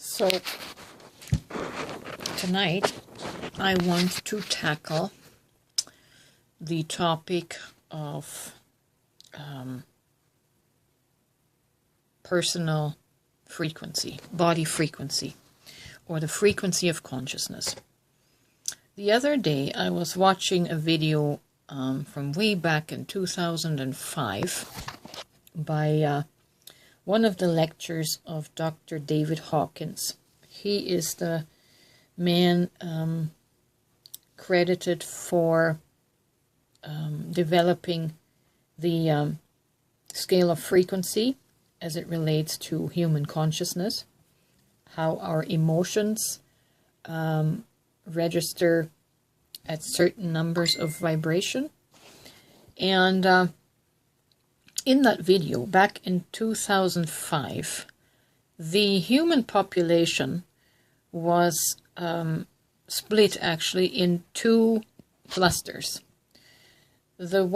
So tonight I want to tackle the topic of personal frequency, body frequency, or the frequency of consciousness. The other day I was watching a video from way back in 2005 by one of the lectures of Dr. David Hawkins. He is the man credited for developing the scale of frequency as it relates to human consciousness, how our emotions register at certain numbers of vibration. And in that video, back in 2005, the human population was split actually in two clusters. The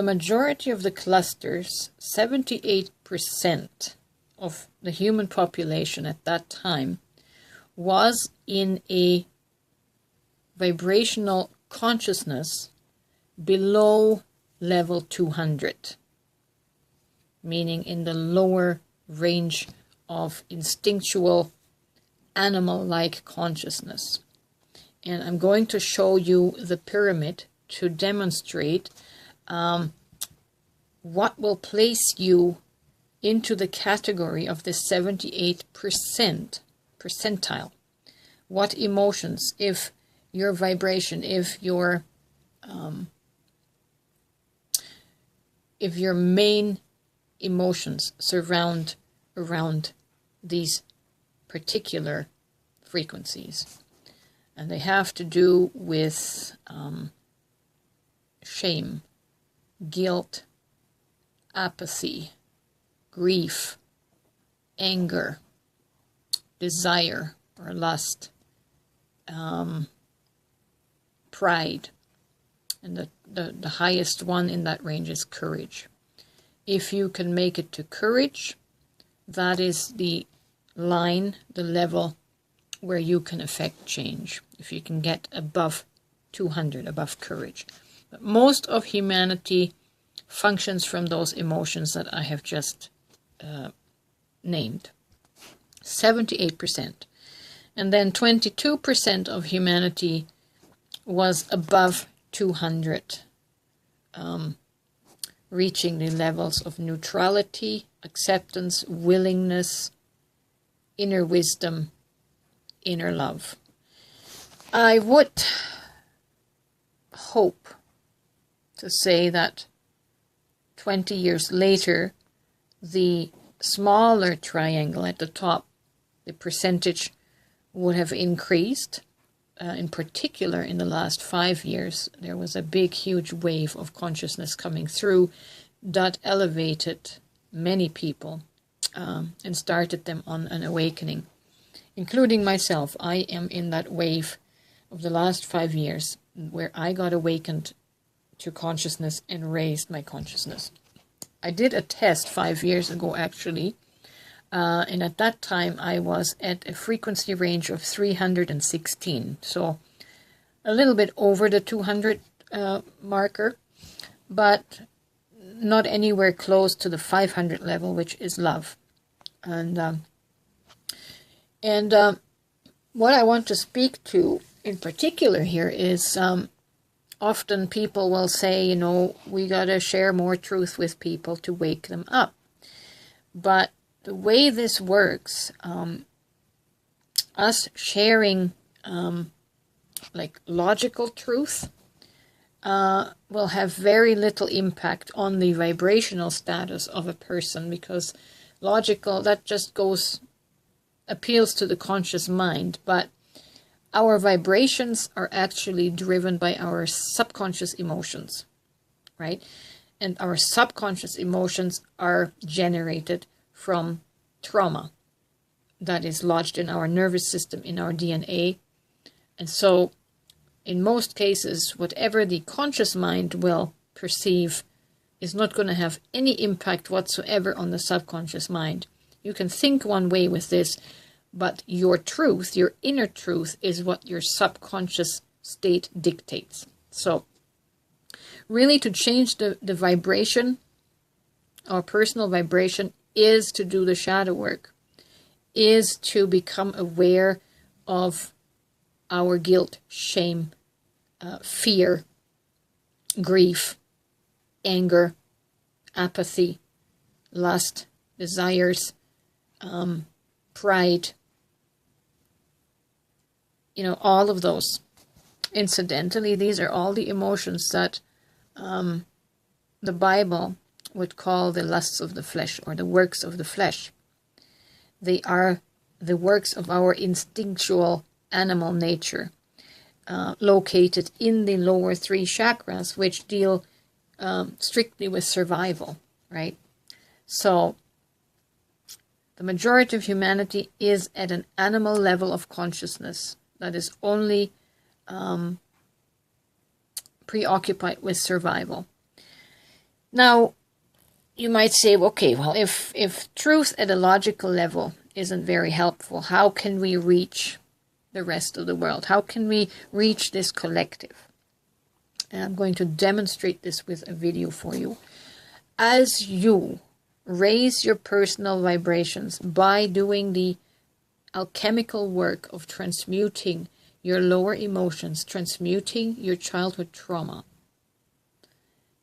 majority of the clusters, 78% of the human population at that time, was in a vibrational consciousness below level 200, meaning in the lower range of instinctual animal-like consciousness. And I'm going to show you the pyramid to demonstrate what will place you into the category of the 78% percentile. What emotions, if your vibration, if your main emotions surround around these particular frequencies. And they have to do with shame, guilt, apathy, grief, anger, desire or lust, pride, and the highest one in that range is courage. If you can make it to courage, that is the line, the level where you can affect change. If you can get above 200, above courage. But most of humanity functions from those emotions that I have just named. 78%. And then 22% of humanity was above 200, reaching the levels of neutrality, acceptance, willingness, inner wisdom, inner love. I would hope to say that 20 years later, the smaller triangle at the top, the percentage would have increased. In particular, in the last 5 years, there was a big, huge wave of consciousness coming through that elevated many people and started them on an awakening, including myself. I am in that wave of the last 5 years where I got awakened to consciousness and raised my consciousness. I did a test 5 years ago, actually, and at that time I was at a frequency range of 316, so a little bit over the 200 marker, but not anywhere close to the 500 level, which is love. And what I want to speak to in particular here is often people will say, we got to share more truth with people to wake them up. But the way this works, us sharing like logical truth will have very little impact on the vibrational status of a person, because logical, that just appeals to the conscious mind, but our vibrations are actually driven by our subconscious emotions, right? And our subconscious emotions are generated from trauma that is lodged in our nervous system, in our DNA. And so, in most cases, whatever the conscious mind will perceive is not going to have any impact whatsoever on the subconscious mind. You can think one way with this, but your truth, your inner truth, is what your subconscious state dictates. So really, to change the vibration, our personal vibration, is to do the shadow work, is to become aware of our guilt, shame, fear, grief, anger, apathy, lust, desires, pride, all of those. Incidentally, these are all the emotions that the Bible would call the lusts of the flesh, or the works of the flesh. They are the works of our instinctual animal nature, located in the lower 3 chakras, which deal strictly with survival, right? So the majority of humanity is at an animal level of consciousness that is only preoccupied with survival. Now, you might say, okay, well, if truth at a logical level isn't very helpful, how can we reach the rest of the world? How can we reach this collective? And I'm going to demonstrate this with a video for you. As you raise your personal vibrations by doing the alchemical work of transmuting your lower emotions, transmuting your childhood trauma,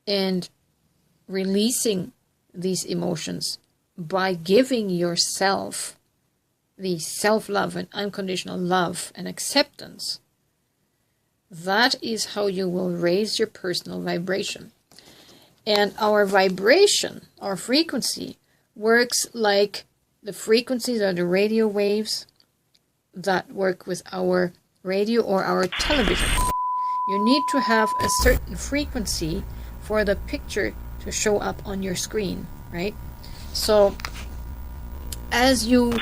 and releasing these emotions by giving yourself the self-love and unconditional love and acceptance, that is how you will raise your personal vibration. And our vibration, our frequency, works like the frequencies or the radio waves that work with our radio or our television. You need to have a certain frequency for the picture to show up on your screen, right? So as you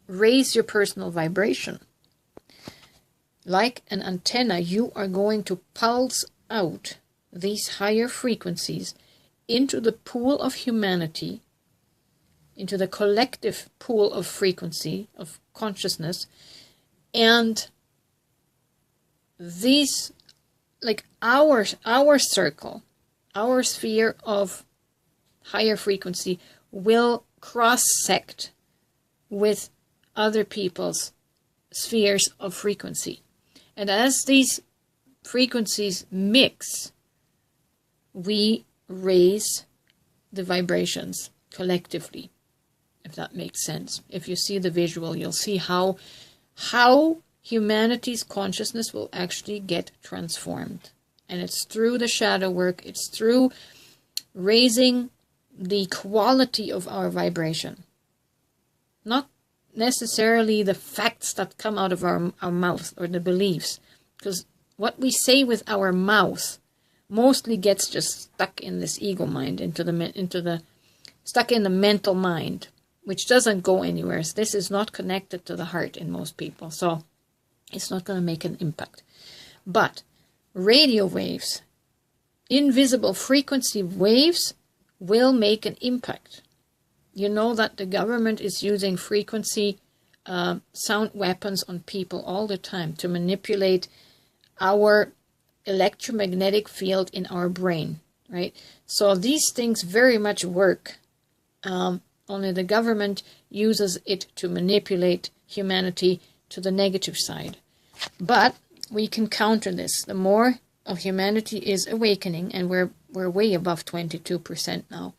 raise your personal vibration, like an antenna, you are going to pulse out these higher frequencies into the pool of humanity, into the collective pool of frequency, of consciousness, and these, like our circle, our sphere of higher frequency will cross-sect with other people's spheres of frequency. And as these frequencies mix, we raise the vibrations collectively, if that makes sense. If you see the visual, you'll see how humanity's consciousness will actually get transformed. And it's through the shadow work, it's through raising the quality of our vibration. Not necessarily the facts that come out of our mouth or the beliefs. Because what we say with our mouth mostly gets just stuck in this ego mind, stuck in the mental mind, which doesn't go anywhere. This is not connected to the heart in most people, so it's not going to make an impact. But radio waves, invisible frequency waves, will make an impact. You know that the government is using frequency sound weapons on people all the time to manipulate our electromagnetic field in our brain, right? So these things very much work. Only the government uses it to manipulate humanity to the negative side. But we can counter this. The more of humanity is awakening, and we're way above 22% now,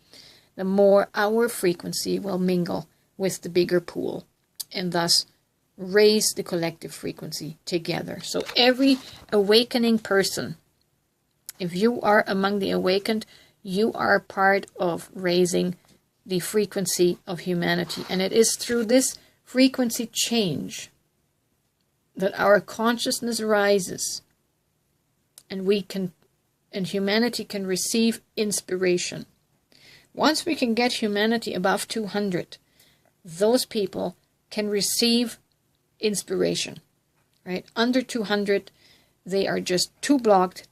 the more our frequency will mingle with the bigger pool, and thus raise the collective frequency together. So every awakening person, if you are among the awakened, you are part of raising the frequency of humanity. And it is through this frequency change that our consciousness rises, and humanity can receive inspiration. Once we can get humanity above 200, those people can receive inspiration, right? Under 200, they are just too blocked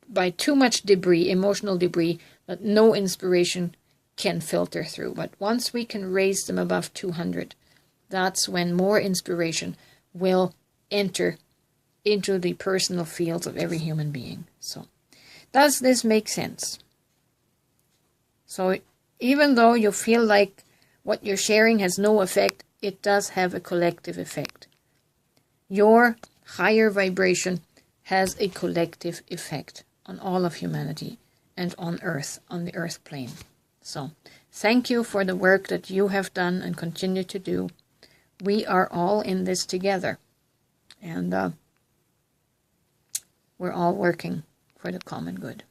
by too much debris, emotional debris, that no inspiration can filter through. But once we can raise them above 200, that's when more inspiration will enter into the personal fields of every human being. So, does this make sense? So, even though you feel like what you're sharing has no effect, it does have a collective effect. Your higher vibration has a collective effect on all of humanity and on Earth, on the Earth plane. So, thank you for the work that you have done and continue to do. We are all in this together. And we're all working for the common good.